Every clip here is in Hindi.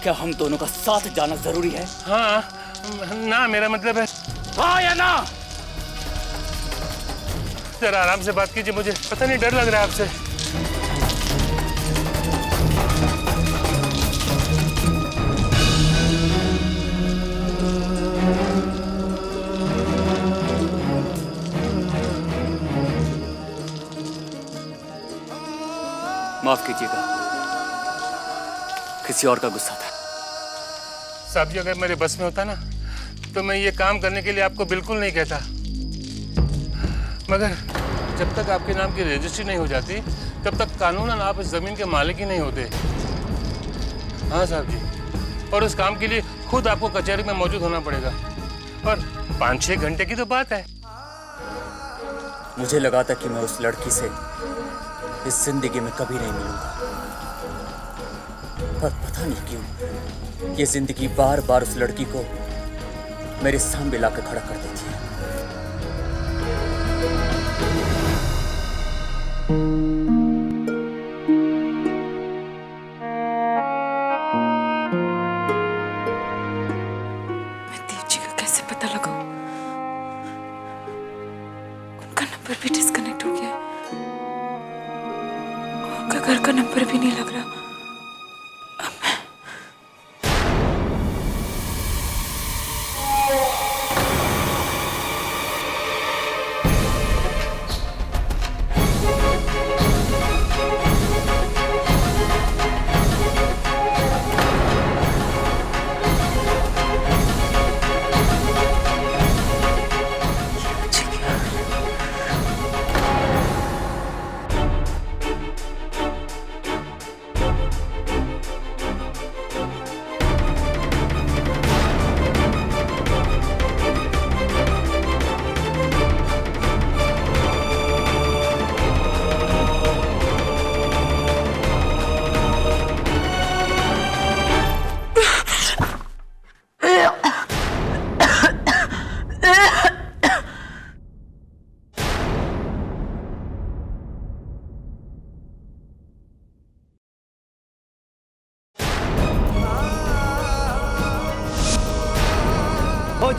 क्या हम दोनों का साथ जाना जरूरी है? हाँ ना, मेरा मतलब है हाँ या ना? जरा आराम से बात कीजिए, मुझे पता नहीं डर लग रहा है आपसे। माफ कीजिएगा, किसी और का गुस्सा था। साहब जी, अगर मेरे बस में होता ना तो मैं ये काम करने के लिए आपको बिल्कुल नहीं कहता, मगर जब तक आपके नाम की रजिस्ट्री नहीं हो जाती तब तक कानूनन आप इस जमीन के मालिक ही नहीं होते। हाँ साहब जी, और उस काम के लिए खुद आपको कचहरी में मौजूद होना पड़ेगा, और 5-6 घंटे की तो बात है। मुझे लगा था कि मैं उस लड़की से इस जिंदगी में कभी नहीं मिलूंगा, पर पता नहीं क्यों ये जिंदगी बार बार उस लड़की को मेरे सामने लाकर खड़ा कर देती है। मैं देव जी का कैसे पता लगाऊं? उनका नंबर भी डिस्कनेक्ट हो गया, उनका घर का नंबर भी नहीं लग रहा।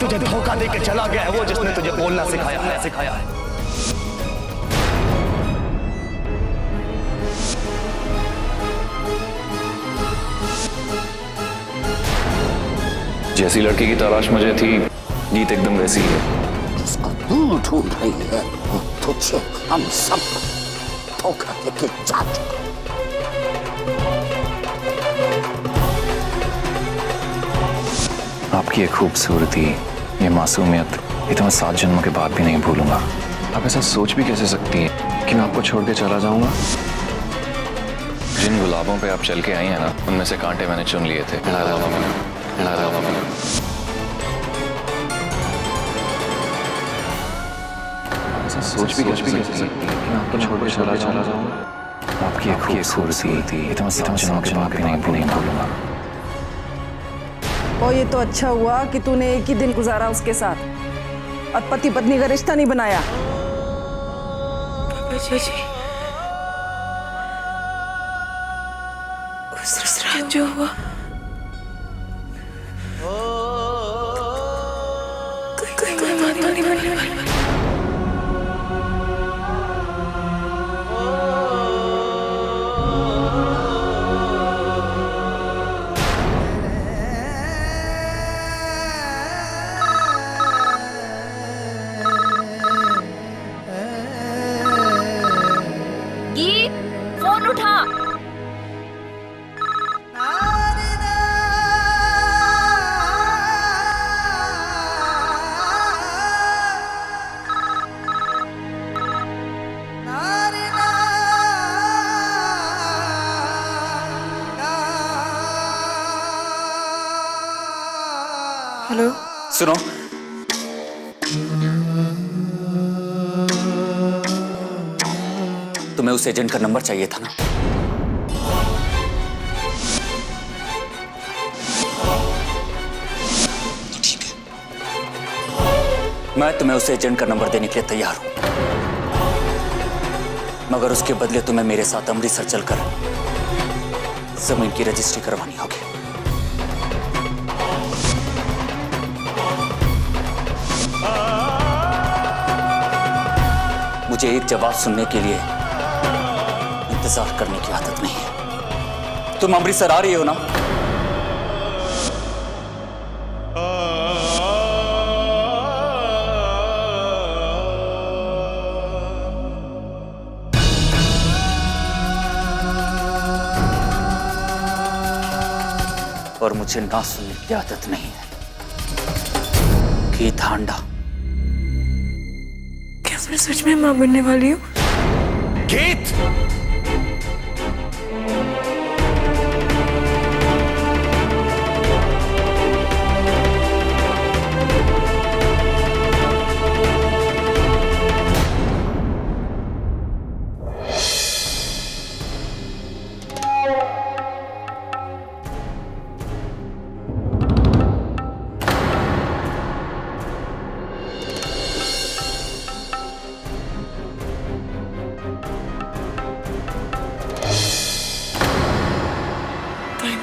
तुझे धोखा देके चला गया है वो जिसने तुझे बोलना सिखाया है। जैसी लड़की की तलाश मुझे थी, गीत एकदम वैसी ही है। जिसको तू ढूंढ रही है वो तुझे हम सब धोखा देके जा चुका। आपकी ये खूबसूरती, ये मासूमियत, ये तो मैं 7 जन्मों के बाद भी नहीं भूलूंगा। आप ऐसा सोच भी कैसे सकती हैं कि मैं आपको छोड़ के चला जाऊंगा? जिन गुलाबों पे आप चल के आई हैं ना, उनमें से कांटे मैंने चुन लिए थे। ऐसा सोच भी कैसे सकती हैं कि मैं आपको छोड़ के चला जाऊंगा? आपकी ये खूबसूरती, ये तो मैं 7 जन्मों के बाद भी नहीं भूलूंगा। और ये तो अच्छा हुआ कि तूने एक ही दिन गुजारा उसके साथ और पति पत्नी का रिश्ता नहीं बनाया। पापा जी, उस रात जो हुआ, कोई बात नहीं बनने वाली। फोन उठा। हेलो, सुनो, तुम्हें उस एजेंट का नंबर चाहिए था ना? तो ठीक है, मैं तुम्हें उस एजेंट का नंबर देने के लिए तैयार हूं, मगर उसके बदले तुम्हें मेरे साथ अमृतसर चलकर जमीन की रजिस्ट्री करवानी होगी। मुझे एक जवाब सुनने के लिए इंतजार करने की आदत नहीं है। तुम अमृतसर आ रही हो ना? और मुझे ना सुनने की आदत नहीं है। गीत हांडा। क्या मैं सच में मां बनने वाली हूँ? गीत,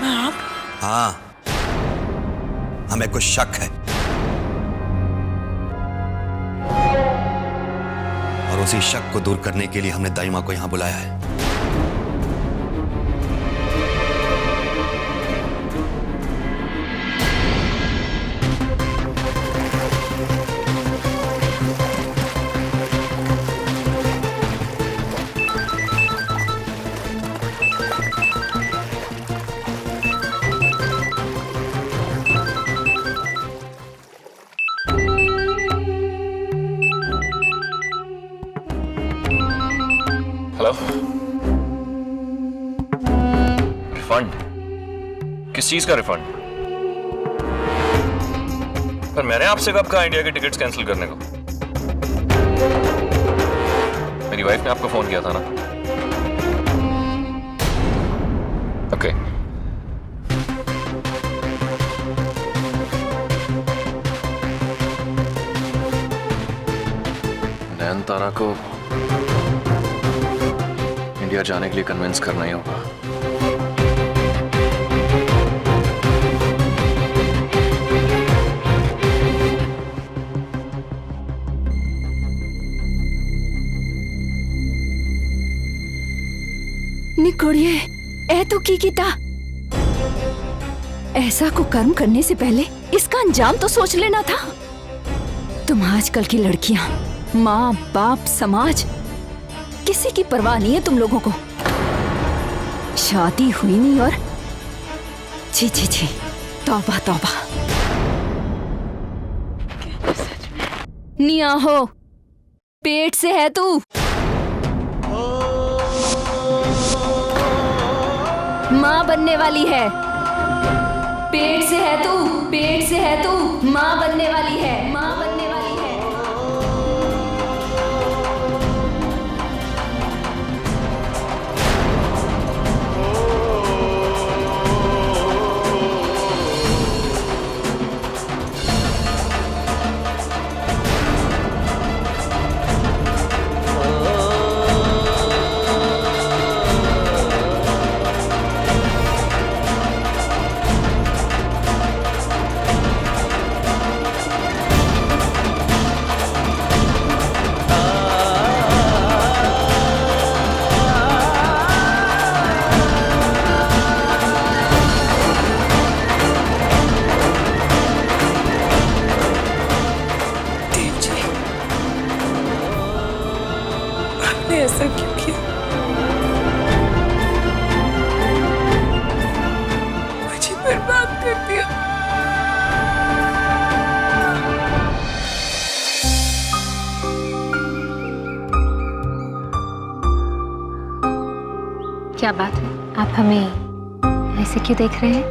आप? हाँ, हमें कुछ शक है और उसी शक को दूर करने के लिए हमने दाइमा को यहां बुलाया है। Hello, refund? किस चीज का रिफंड? पर मैंने आपसे कब कहा इंडिया के टिकट्स कैंसिल करने को? मेरी वाइफ ने आपको फोन किया था ना? ओके। नयनतारा को इंडिया जाने के लिए कन्विंस करना ही होगा। निकोड़िए ऐ तो की कीता? ऐसा को कर्म करने से पहले इसका अंजाम तो सोच लेना था। तुम आजकल की लड़कियां, माँ बाप समाज, किसी की परवाह नहीं है तुम लोगों को। शादी हुई नहीं और छी छी छी, तौबा तौबा। निया हो, पेट से है तू। माँ बनने वाली है। पेट से है तू, पेट से है तू, माँ बनने वाली है, माँ बनने वाली है। ऐसा क्यों किया? मुझे बर्बाद कर दिया। क्या बात है, आप हमें ऐसे क्यों देख रहे हैं?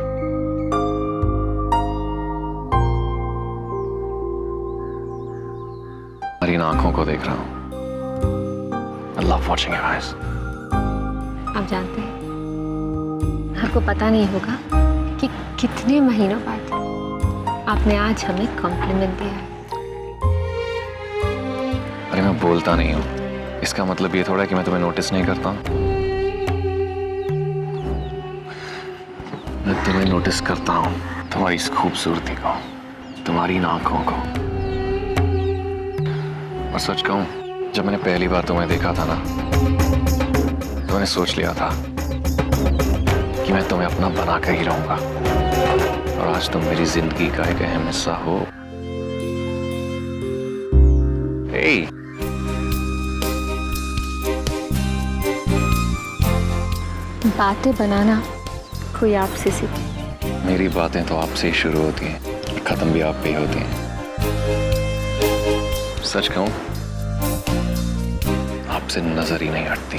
मेरी आंखों को देख रहा हूँ। I love watching your eyes. आप जानते हैं, आपको पता नहीं होगा कि कितने महीनों बाद आपने आज हमें कॉम्प्लीमेंट दिया है। अरे मैं बोलता नहीं हूँ, इसका मतलब ये थोड़ा है कि मैं तुम्हें नोटिस नहीं करता हूँ। मैं तुम्हें नोटिस करता हूँ, तुम्हारी इस खूबसूरती को, तुम्हारी इन आंखों को। और सच कहूँ, जब मैंने पहली बार तुम्हें देखा था ना, तो मैंने सोच लिया था कि मैं तुम्हें अपना बना कर ही रहूंगा। और आज तुम मेरी जिंदगी का एक अहम हिस्सा हो। हे, बातें बनाना कोई आपसे सीखे? मेरी बातें तो आपसे ही शुरू होती हैं, खत्म भी आप पे ही होती हैं। सच कहूं, आपसे नजर ही नहीं हटती।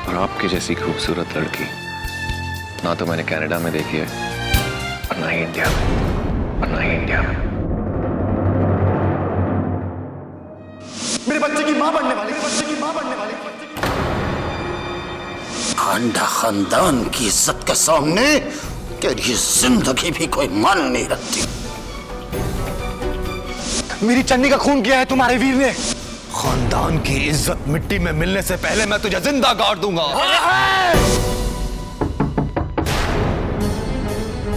और आपकी जैसी खूबसूरत लड़की ना तो मैंने कनाडा में देखी है, और ना ही इंडिया में, और ना ही इंडिया में। मेरे बच्चे की माँ बनने वाली, मेरे बच्चे की माँ बनने वाली। खांडा खानदान की इज्जत के सामने तेरी जिंदगी भी कोई मान नहीं रखती। मेरी चन्नी का खून किया है तुम्हारे वीर ने। खानदान की इज्जत मिट्टी में मिलने से पहले मैं तुझे जिंदा गाड़ दूंगा।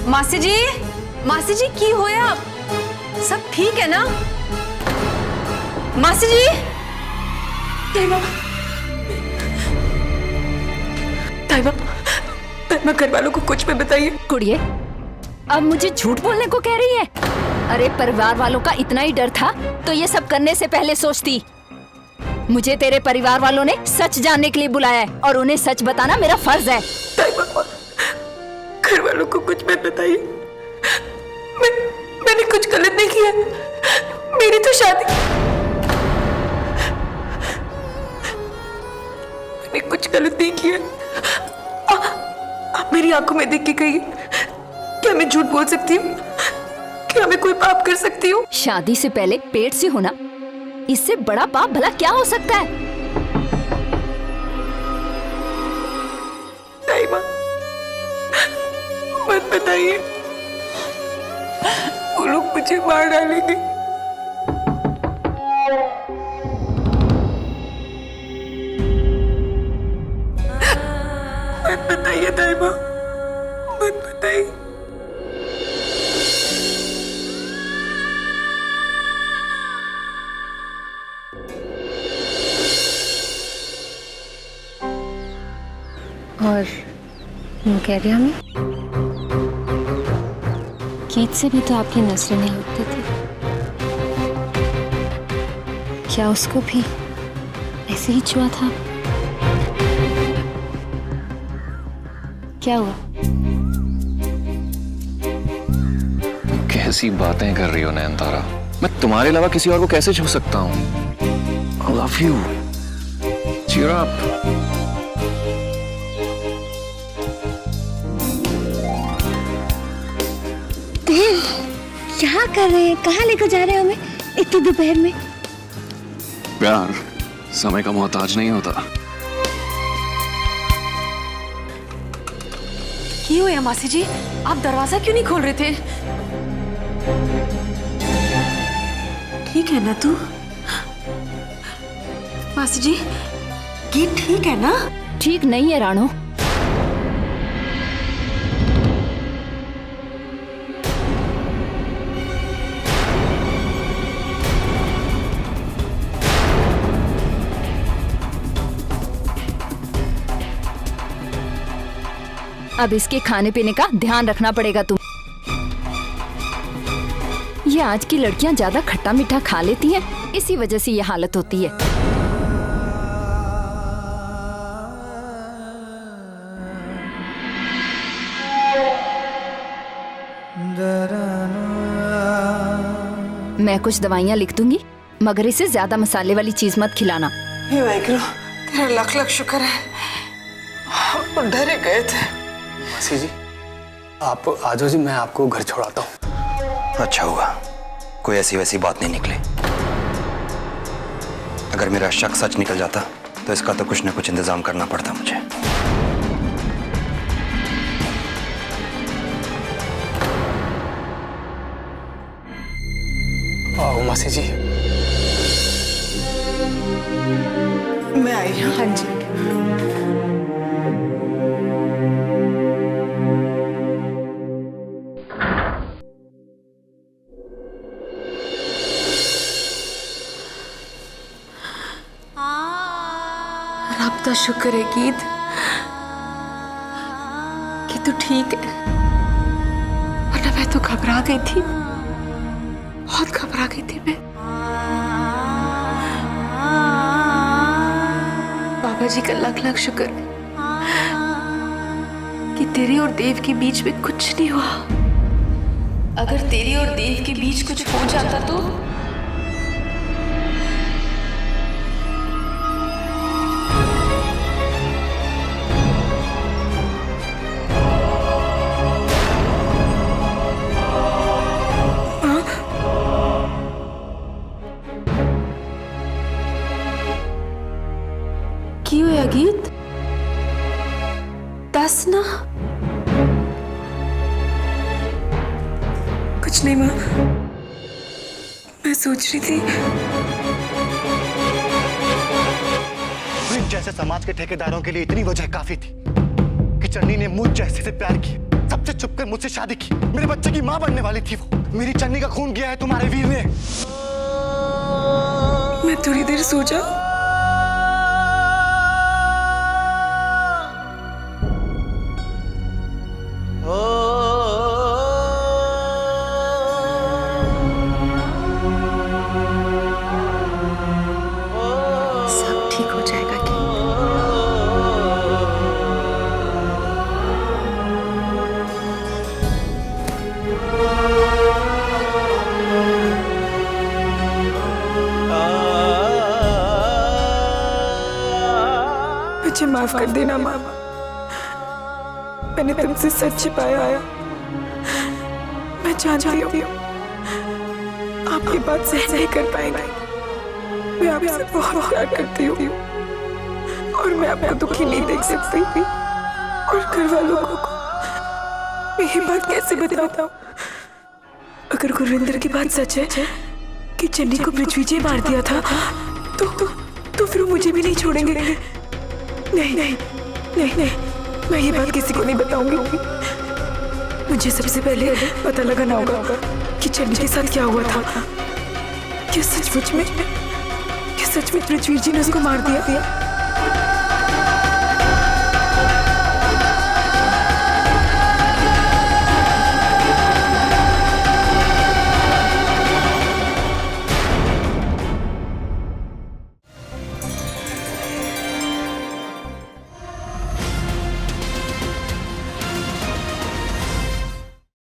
मासी जी की होया? सब ठीक है ना? मासी जी, ताइबा घर वालों को कुछ भी बताइए। कुड़िए, अब मुझे झूठ बोलने को कह रही है? अरे परिवार वालों का इतना ही डर था तो ये सब करने से पहले सोचती। मुझे तेरे परिवार वालों ने सच जानने के लिए बुलाया है और उन्हें सच बताना मेरा फर्ज है। ताइबा, घर वालों को कुछ मत बताइए। मैंने कुछ गलत नहीं किया। मेरी तो शादी, मैंने कुछ गलत नहीं किया। आप मेरी आंखों में देख के कहिए, क्या मैं झूठ बोल सकती हूँ? क्या मैं कोई पाप कर सकती हूँ? शादी से पहले पेट से होना, इससे बड़ा पाप भला क्या हो सकता है? ताइबा, मत बताइए, वो लोग मुझे मार डालेंगे। मत बताइए ताइबा, मत बताइए। और मुकेरिया में कीट से भी तो आपकी नजरें नहीं उठती थी। क्या उसको भी ऐसे ही छुआ था? क्या हुआ? कैसी बातें कर रही हो नयनतारा? मैं तुम्हारे अलावा किसी और को कैसे छू सकता हूँ? I love you. Cheer up. क्या कर रहे हैं? कहाँ लेकर जा रहे हैं हमें इतनी दोपहर में? प्यार समय का मोहताज नहीं होता। क्यों हुआ मासी जी? आप दरवाजा क्यों नहीं खोल रहे थे? ठीक है ना तू? मासी जी, गीत ठीक है ना? ठीक नहीं है राणो। अब इसके खाने पीने का ध्यान रखना पड़ेगा तुम। ये आज की लड़कियां ज्यादा खट्टा मीठा खा लेती हैं, इसी वजह से ये हालत होती है। मैं कुछ दवाइयाँ लिख दूंगी, मगर इसे ज्यादा मसाले वाली चीज मत खिलाना। हे वाहिगुरु, तेरा लाख लाख शुक्र है, हम डरे गए थे। मासी जी, आप आ जाओ जी, मैं आपको घर छोड़ाता हूँ। अच्छा हुआ कोई ऐसी वैसी बात नहीं निकली। अगर मेरा शक सच निकल जाता तो इसका तो कुछ न कुछ इंतजाम करना पड़ता मुझे। आओ मासी जी। मैं आई हूँ। हाँ जी। खुदा शुक्र है गीत कि तू ठीक है, वरना मैं तो घबरा गई थी, बहुत घबरा गई थी मैं। बाबा जी का लाख लाख शुक्र है कि तेरे और देव के बीच में कुछ नहीं हुआ। अगर तेरी और देव के बीच कुछ हो जाता तो की होया गीत? दस ना। कुछ नहीं माँ, मैं सोच रही थी प्रिंस जैसे समाज के ठेकेदारों के लिए इतनी वजह काफी थी कि चन्नी ने मुझ जैसे से प्यार किया, सबसे छुपकर मुझसे शादी की। मेरे बच्चे की माँ बनने वाली थी वो। मेरी चन्नी का खून किया है तुम्हारे वीर ने। मैं थोड़ी देर सो जाऊं? सब ठीक हो जाएगा कि मुझे माफ कर देना मामा, मैंने तुमसे सच छिपाया है। मैं जानती हूँ आप ये बात सही नहीं कर पाएंगे। मैं आपसे बहुत प्यार करती हूँ और मैं आपको दुखी नहीं देख सकती थी, और घर वालों को मैं ये बात कैसे बताऊँ? अगर गुरविंदर की बात सच है कि चन्नी को पृथ्वी मार दिया था तो फिर वो मुझे भी नहीं छोड़ेंगे। नहीं नहीं नहीं नहीं, मैं ये बात किसी को नहीं बताऊंगी। मुझे सबसे पहले पता लगाना होगा कि चन्नी के साथ क्या हुआ था। क्या सचमुच में पृथ्वी जी ने उसको मार दिया?